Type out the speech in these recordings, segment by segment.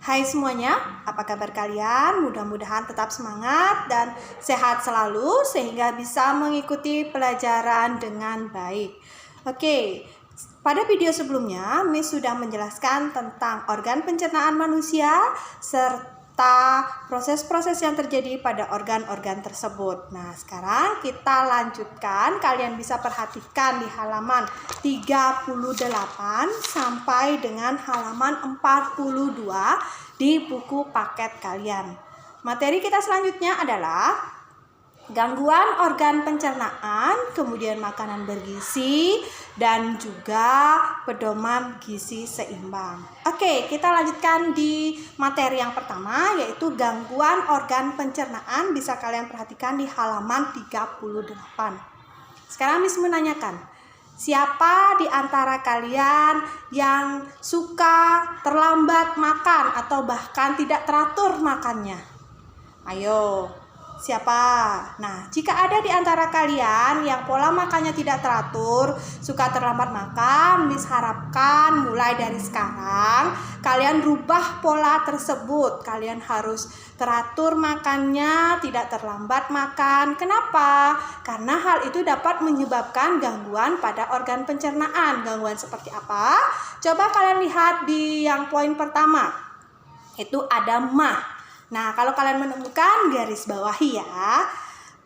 Hai semuanya, apa kabar kalian? Mudah-mudahan tetap semangat dan sehat selalu sehingga bisa mengikuti pelajaran dengan baik. Oke, pada video sebelumnya Miss sudah menjelaskan tentang organ pencernaan manusia serta proses-proses yang terjadi pada organ-organ tersebut. Nah, sekarang kita lanjutkan. Kalian bisa perhatikan di halaman 38 sampai dengan halaman 42 di buku paket kalian. Materi kita selanjutnya adalah gangguan organ pencernaan, kemudian makanan bergizi, dan juga pedoman gizi seimbang. Oke, kita lanjutkan di materi yang pertama, yaitu gangguan organ pencernaan. Bisa kalian perhatikan di halaman 38. Sekarang Miss menanyakan, siapa di antara kalian yang suka terlambat makan atau bahkan tidak teratur makannya? Ayo, siapa? Nah, jika ada di antara kalian yang pola makannya tidak teratur, suka terlambat makan, Miss harapkan mulai dari sekarang kalian rubah pola tersebut. Kalian harus teratur makannya, tidak terlambat makan. Kenapa? Karena hal itu dapat menyebabkan gangguan pada organ pencernaan. Gangguan seperti apa? Coba kalian lihat di yang poin pertama. Itu ada MAH. Nah, kalau kalian menemukan, garis bawahi ya.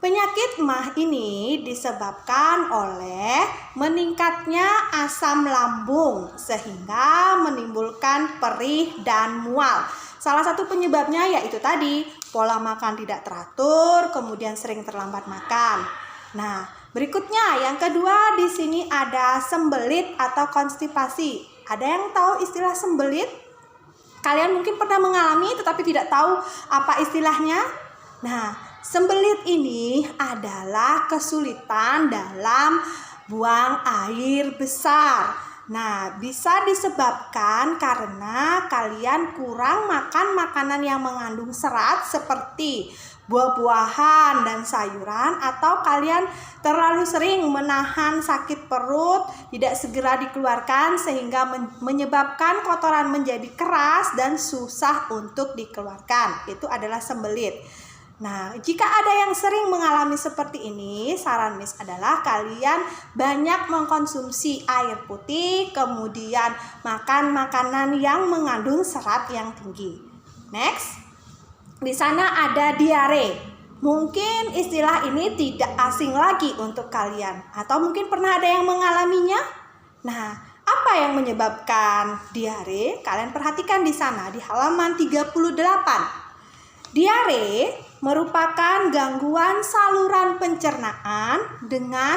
Penyakit MAH ini disebabkan oleh meningkatnya asam lambung sehingga menimbulkan perih dan mual. Salah satu penyebabnya yaitu tadi, pola makan tidak teratur, kemudian sering terlambat makan. Nah, berikutnya yang kedua di sini ada sembelit atau konstipasi. Ada yang tahu istilah sembelit? Kalian mungkin pernah mengalami tetapi tidak tahu apa istilahnya. Nah, sembelit ini adalah kesulitan dalam buang air besar. Nah, bisa disebabkan karena kalian kurang makan makanan yang mengandung serat seperti buah-buahan dan sayuran, atau kalian terlalu sering menahan sakit perut, tidak segera dikeluarkan sehingga menyebabkan kotoran menjadi keras dan susah untuk dikeluarkan. Itu adalah sembelit. Nah, jika ada yang sering mengalami seperti ini, saran Miss adalah kalian banyak mengkonsumsi air putih, kemudian makan makanan yang mengandung serat yang tinggi. Next. Di sana ada diare. Mungkin istilah ini tidak asing lagi untuk kalian, atau mungkin pernah ada yang mengalaminya. Nah, apa yang menyebabkan diare? Kalian perhatikan di sana di halaman 38. Diare merupakan gangguan saluran pencernaan dengan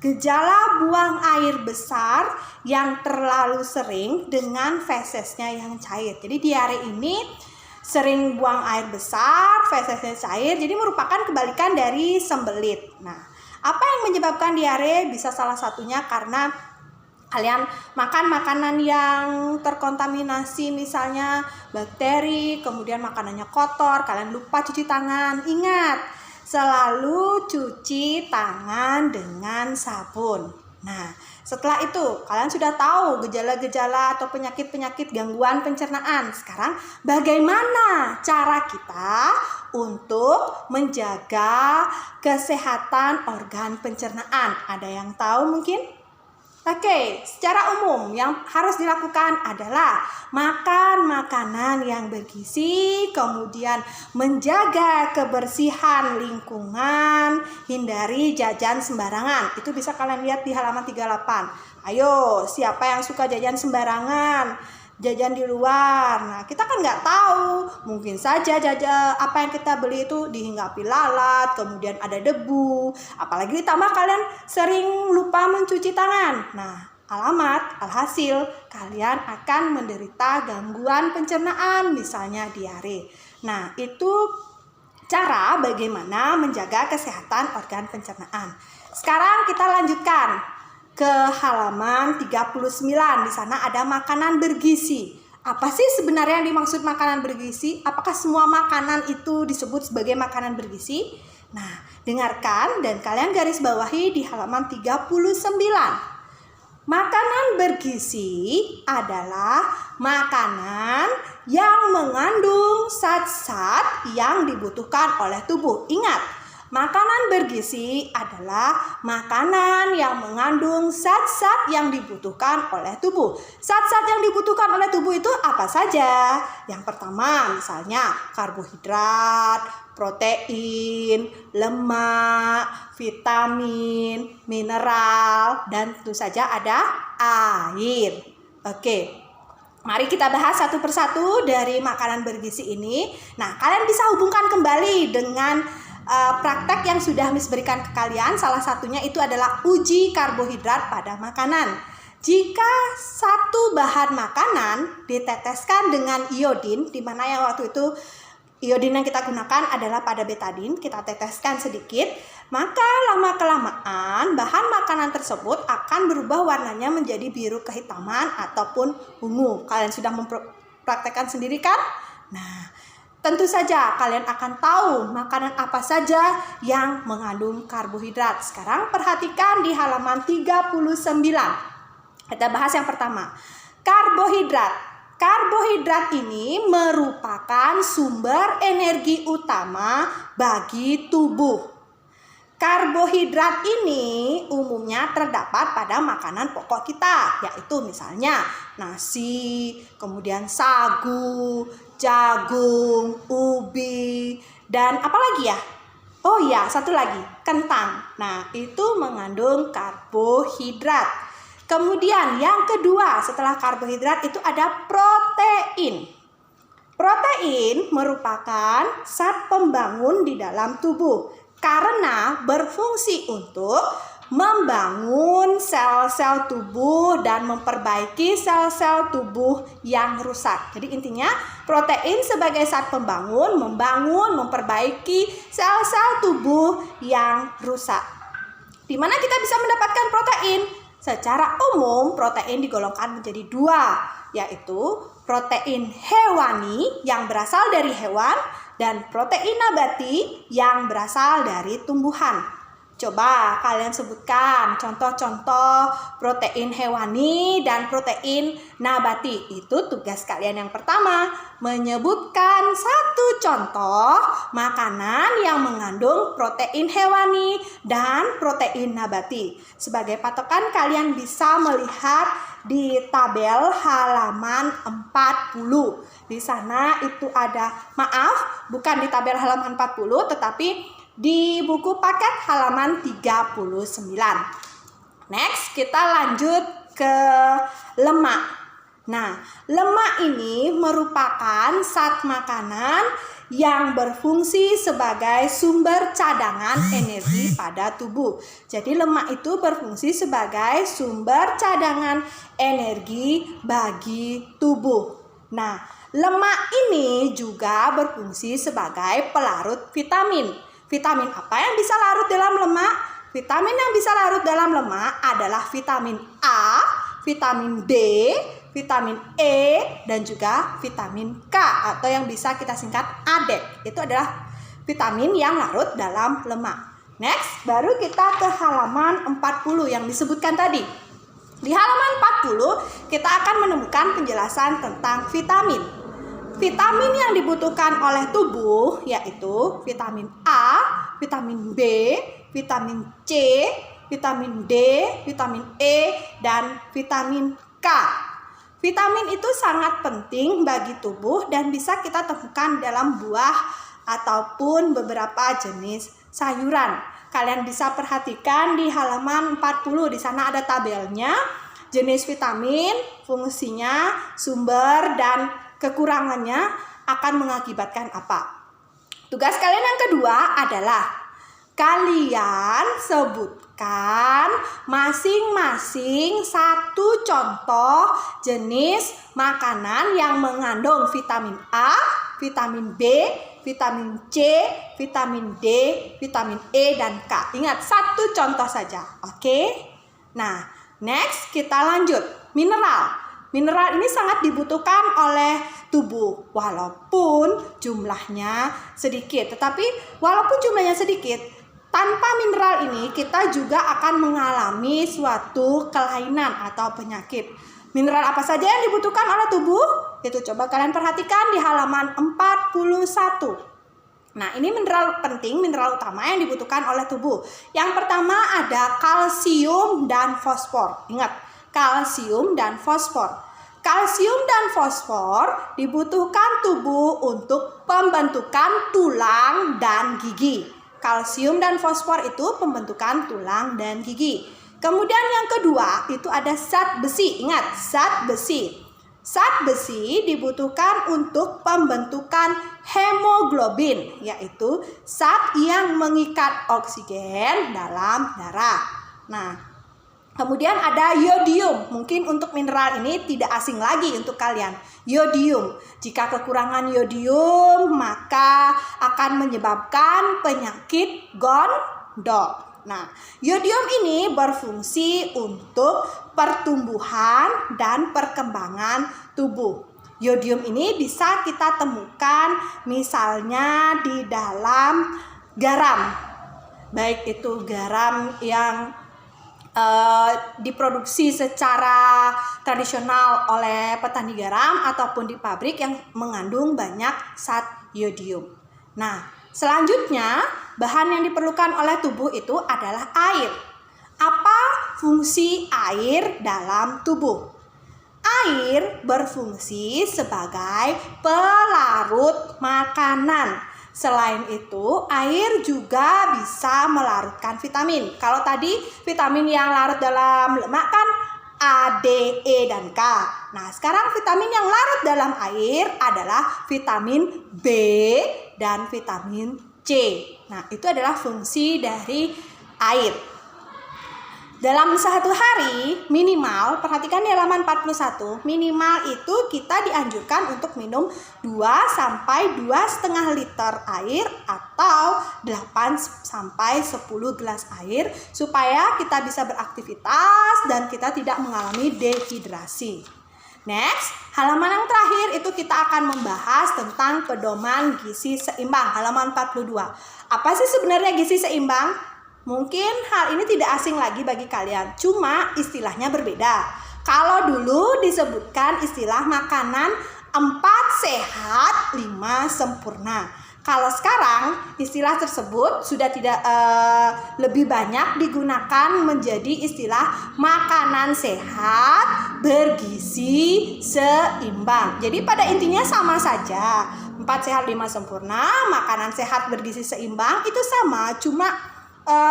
gejala buang air besar yang terlalu sering dengan fesesnya yang cair. Jadi diare ini sering buang air besar, fesesnya cair, jadi merupakan kebalikan dari sembelit. Nah, apa yang menyebabkan diare? Bisa salah satunya karena kalian makan makanan yang terkontaminasi, misalnya bakteri, kemudian makanannya kotor, kalian lupa cuci tangan. Ingat, selalu cuci tangan dengan sabun. Nah, setelah itu kalian sudah tahu gejala-gejala atau penyakit-penyakit gangguan pencernaan. Sekarang bagaimana cara kita untuk menjaga kesehatan organ pencernaan? Ada yang tahu mungkin? Oke, secara umum yang harus dilakukan adalah makan makanan yang bergizi, kemudian menjaga kebersihan lingkungan, hindari jajan sembarangan. Itu bisa kalian lihat di halaman 38. Ayo, siapa yang suka jajan sembarangan? Jajan di luar. Nah, kita kan nggak tahu, mungkin saja apa yang kita beli itu dihinggapi lalat, kemudian ada debu, apalagi ditambah kalian sering lupa mencuci tangan. Nah, alhasil kalian akan menderita gangguan pencernaan, misalnya diare. Nah, itu cara bagaimana menjaga kesehatan organ pencernaan. Sekarang kita lanjutkan ke halaman 39. Di sana ada makanan bergizi. Apa sih sebenarnya yang dimaksud makanan bergizi? Apakah semua makanan itu disebut sebagai makanan bergizi? Nah, dengarkan dan kalian garis bawahi di halaman 39. Makanan bergizi adalah makanan yang mengandung zat-zat yang dibutuhkan oleh tubuh. Ingat, makanan bergizi adalah makanan yang mengandung zat-zat yang dibutuhkan oleh tubuh. Zat-zat yang dibutuhkan oleh tubuh itu apa saja? Yang pertama misalnya karbohidrat, protein, lemak, vitamin, mineral, dan tentu saja ada air. Oke, mari kita bahas satu persatu dari makanan bergizi ini. Nah, kalian bisa hubungkan kembali dengan praktek yang sudah Miss berikan ke kalian. Salah satunya itu adalah uji karbohidrat pada makanan. Jika satu bahan makanan diteteskan dengan iodin, di mana yang waktu itu iodin yang kita gunakan adalah pada betadin, kita teteskan sedikit, maka lama-kelamaan bahan makanan tersebut akan berubah warnanya menjadi biru kehitaman ataupun ungu. Kalian sudah mempraktekkan sendiri kan? Nah, tentu saja kalian akan tahu makanan apa saja yang mengandung karbohidrat. Sekarang perhatikan di halaman 39. Kita bahas yang pertama. Karbohidrat. Karbohidrat ini merupakan sumber energi utama bagi tubuh. Karbohidrat ini umumnya terdapat pada makanan pokok kita, yaitu misalnya nasi, kemudian sagu, jagung, ubi, dan apa lagi ya? Oh ya, satu lagi, kentang. Nah, itu mengandung karbohidrat. Kemudian yang kedua setelah karbohidrat itu ada protein. Protein merupakan zat pembangun di dalam tubuh karena berfungsi untuk membangun sel-sel tubuh dan memperbaiki sel-sel tubuh yang rusak. Jadi intinya protein sebagai zat pembangun, membangun, memperbaiki sel-sel tubuh yang rusak. Di mana kita bisa mendapatkan protein? Secara umum protein digolongkan menjadi dua, yaitu protein hewani yang berasal dari hewan dan protein nabati yang berasal dari tumbuhan. Coba kalian sebutkan contoh-contoh protein hewani dan protein nabati. Itu tugas kalian yang pertama, menyebutkan satu contoh makanan yang mengandung protein hewani dan protein nabati. Sebagai patokan kalian bisa melihat di tabel halaman 40. Di sana itu ada, maaf, bukan di tabel halaman 40 tetapi di buku paket halaman 39. Next, kita lanjut ke lemak. Nah, lemak ini merupakan zat makanan yang berfungsi sebagai sumber cadangan energi pada tubuh. Jadi lemak itu berfungsi sebagai sumber cadangan energi bagi tubuh. Nah, lemak ini juga berfungsi sebagai pelarut vitamin. Vitamin apa yang bisa larut dalam lemak? Vitamin yang bisa larut dalam lemak adalah vitamin A, vitamin B, vitamin E, dan juga vitamin K atau yang bisa kita singkat ADEK. Itu adalah vitamin yang larut dalam lemak. Next, baru kita ke halaman 40 yang disebutkan tadi. Di halaman 40 kita akan menemukan penjelasan tentang vitamin. Vitamin yang dibutuhkan oleh tubuh yaitu vitamin A, vitamin B, vitamin C, vitamin D, vitamin E, dan vitamin K. Vitamin itu sangat penting bagi tubuh dan bisa kita temukan dalam buah ataupun beberapa jenis sayuran. Kalian bisa perhatikan di halaman 40, di sana ada tabelnya, jenis vitamin, fungsinya, sumber, dan kekurangannya akan mengakibatkan apa. Tugas kalian yang kedua adalah kalian sebutkan masing-masing satu contoh jenis makanan yang mengandung vitamin A, vitamin B, vitamin C, vitamin D, vitamin E, dan K. Ingat, satu contoh saja. Oke? Nah, next kita lanjut. Mineral. Mineral ini sangat dibutuhkan oleh tubuh walaupun jumlahnya sedikit. Tetapi walaupun jumlahnya sedikit, tanpa mineral ini kita juga akan mengalami suatu kelainan atau penyakit. Mineral apa saja yang dibutuhkan oleh tubuh? Itu coba kalian perhatikan di halaman 41. Nah, ini mineral penting, mineral utama yang dibutuhkan oleh tubuh. Yang pertama ada kalsium dan fosfor. Ingat, kalsium dan fosfor. Kalsium dan fosfor dibutuhkan tubuh untuk pembentukan tulang dan gigi. Kalsium dan fosfor itu pembentukan tulang dan gigi. Kemudian yang kedua itu ada zat besi. Ingat, zat besi. Zat besi dibutuhkan untuk pembentukan hemoglobin, yaitu zat yang mengikat oksigen dalam darah. Nah, kemudian ada yodium. Mungkin untuk mineral ini tidak asing lagi untuk kalian. Yodium. Jika kekurangan yodium, maka akan menyebabkan penyakit gondok. Nah, yodium ini berfungsi untuk pertumbuhan dan perkembangan tubuh. Yodium ini bisa kita temukan misalnya di dalam garam. Baik itu garam yang diproduksi secara tradisional oleh petani garam ataupun di pabrik yang mengandung banyak zat yodium. Nah, selanjutnya bahan yang diperlukan oleh tubuh itu adalah air. Apa fungsi air dalam tubuh? Air berfungsi sebagai pelarut makanan. Selain itu, air juga bisa melarutkan vitamin. Kalau tadi vitamin yang larut dalam lemak kan A, D, E, dan K. Nah, sekarang vitamin yang larut dalam air adalah vitamin B dan vitamin C. Nah, itu adalah fungsi dari air. Dalam satu hari minimal, perhatikan di halaman 41, minimal itu kita dianjurkan untuk minum 2 sampai 2,5 liter air atau 8 sampai 10 gelas air supaya kita bisa beraktivitas dan kita tidak mengalami dehidrasi. Next, halaman yang terakhir itu kita akan membahas tentang pedoman gizi seimbang, halaman 42. Apa sih sebenarnya gizi seimbang? Mungkin hal ini tidak asing lagi bagi kalian, cuma istilahnya berbeda. Kalau dulu disebutkan istilah makanan 4 sehat 5 sempurna. Kalau sekarang istilah tersebut sudah tidak lebih banyak digunakan menjadi istilah makanan sehat bergizi seimbang. Jadi pada intinya sama saja. 4 sehat 5 sempurna, makanan sehat bergizi seimbang itu sama, cuma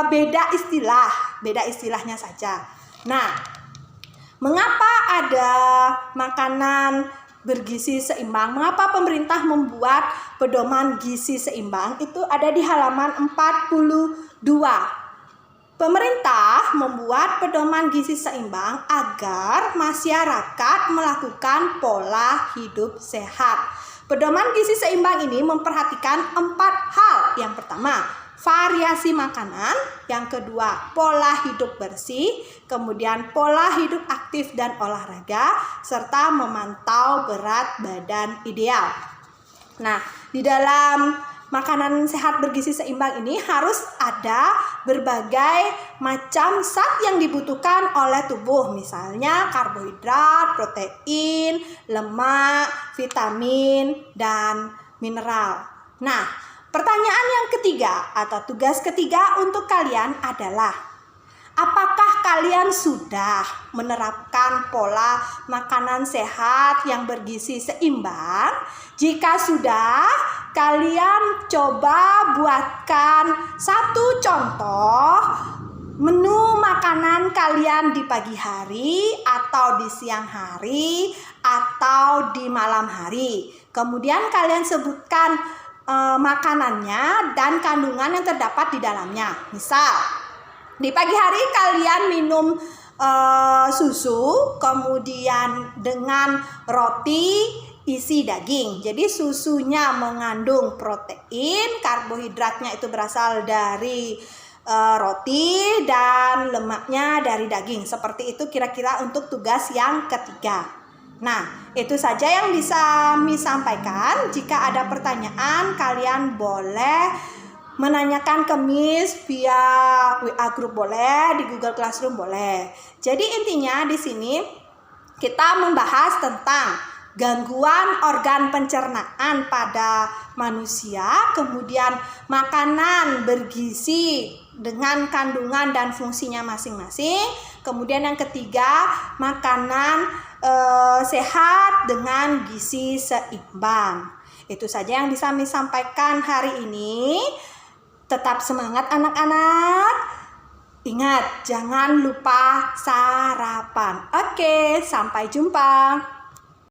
beda istilahnya saja. Nah, mengapa ada makanan bergizi seimbang? Mengapa pemerintah membuat pedoman gizi seimbang? Itu ada di halaman 42. Pemerintah membuat pedoman gizi seimbang agar masyarakat melakukan pola hidup sehat. Pedoman gizi seimbang ini memperhatikan 4 hal. Yang pertama, variasi makanan, yang kedua pola hidup bersih, kemudian pola hidup aktif dan olahraga, serta memantau berat badan ideal. Nah, di dalam makanan sehat bergizi seimbang ini harus ada berbagai macam zat yang dibutuhkan oleh tubuh, misalnya karbohidrat, protein, lemak, vitamin, dan mineral. Nah, pertanyaan yang ketiga atau tugas ketiga untuk kalian adalah, apakah kalian sudah menerapkan pola makanan sehat yang bergizi seimbang? Jika sudah, kalian coba buatkan satu contoh menu makanan kalian di pagi hari atau di siang hari atau di malam hari. Kemudian kalian sebutkan makanannya dan kandungan yang terdapat di dalamnya. Misal, di pagi hari kalian minum susu, kemudian dengan roti isi daging. Jadi susunya mengandung protein, karbohidratnya itu berasal dari roti, dan lemaknya dari daging. Seperti itu kira-kira untuk tugas yang ketiga. Nah, itu saja yang bisa Miss sampaikan. Jika ada pertanyaan, kalian boleh menanyakan ke Miss via WA group boleh, di Google Classroom boleh. Jadi intinya di sini kita membahas tentang gangguan organ pencernaan pada manusia, kemudian makanan bergizi dengan kandungan dan fungsinya masing-masing. Kemudian yang ketiga, makanan sehat dengan gizi seimbang. Itu saja yang bisa kami sampaikan hari ini. Tetap semangat anak-anak. Ingat, jangan lupa sarapan. Oke, sampai jumpa.